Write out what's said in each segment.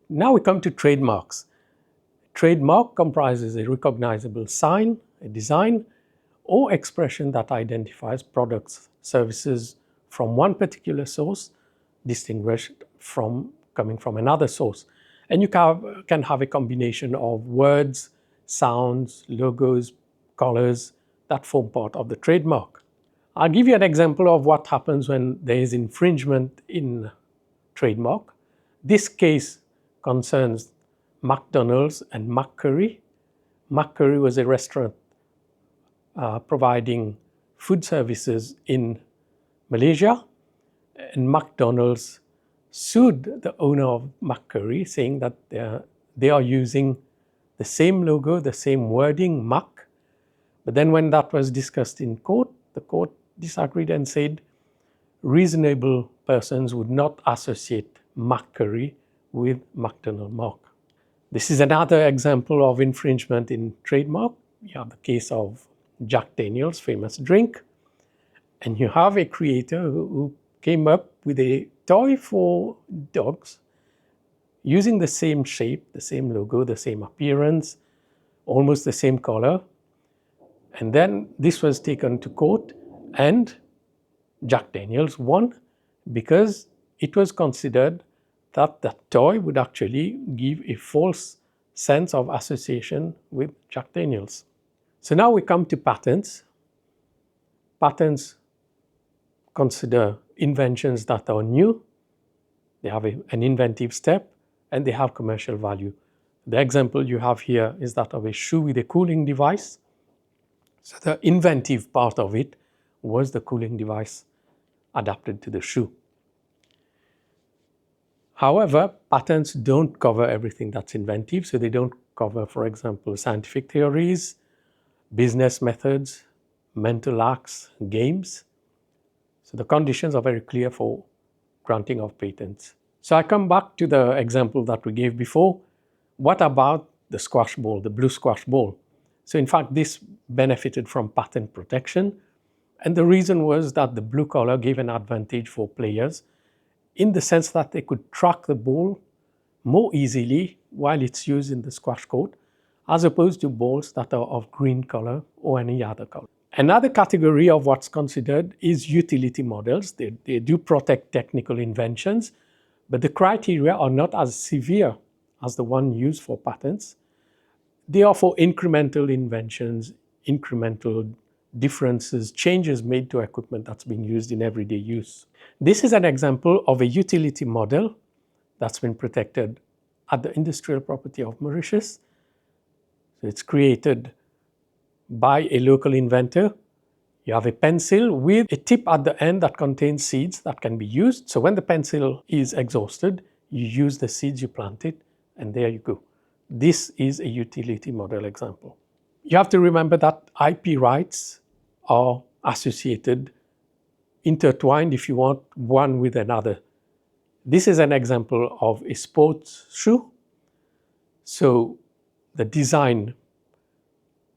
Now we come to trademarks. Trademark comprises a recognizable sign, a design, or expression that identifies products, services from one particular source, distinguished from coming from another source. And you can have a combination of words, sounds, logos, colors that form part of the trademark. I'll give you an example of what happens when there is infringement in trademark. This case concerns McDonald's and McCurry. McCurry was a restaurant providing food services in Malaysia, and McDonald's sued the owner of McCurry, saying that they are using the same logo, the same wording, Mac. But then when that was discussed in court, the court disagreed and said reasonable persons would not associate McCurry with McDonald mark. This is another example of infringement in trademark. You have the case of Jack Daniel's famous drink, and you have a creator who came up with a toy for dogs using the same shape, the same logo, the same appearance, almost the same color. And then this was taken to court, and Jack Daniel's won because it was considered that the toy would actually give a false sense of association with Jack Daniel's. So now we come to patents. Patents consider inventions that are new, they have an inventive step, and they have commercial value. The example you have here is that of a shoe with a cooling device. So the inventive part of it was the cooling device adapted to the shoe. However, patents don't cover everything that's inventive, so they don't cover, for example, scientific theories, business methods, mental acts, games. So the conditions are very clear for granting of patents. So I come back to the example that we gave before. What about the squash ball, the blue squash ball? So in fact, this benefited from patent protection. And the reason was that the blue color gave an advantage for players in the sense that they could track the ball more easily while it's used in the squash court, as opposed to balls that are of green color or any other color. Another category of what's considered is utility models. They do protect technical inventions, but the criteria are not as severe as the one used for patents. They are for incremental inventions, incremental differences, changes made to equipment that's being used in everyday use. This is an example of a utility model that's been protected at the industrial property of Mauritius. So it's created by a local inventor. You have a pencil with a tip at the end that contains seeds that can be used. So when the pencil is exhausted, you use the seeds you planted, and there you go. This is a utility model example. You have to remember that IP rights are associated, intertwined, if you want, one with another. This is an example of a sports shoe. So the design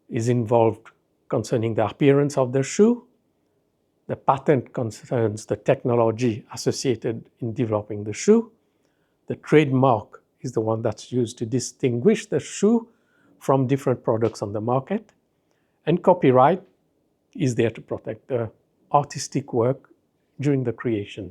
is involved concerning the appearance of the shoe. The patent concerns the technology associated in developing the shoe. The trademark is the one that's used to distinguish the shoe from different products on the market. And copyright is there to protect the artistic work during the creation.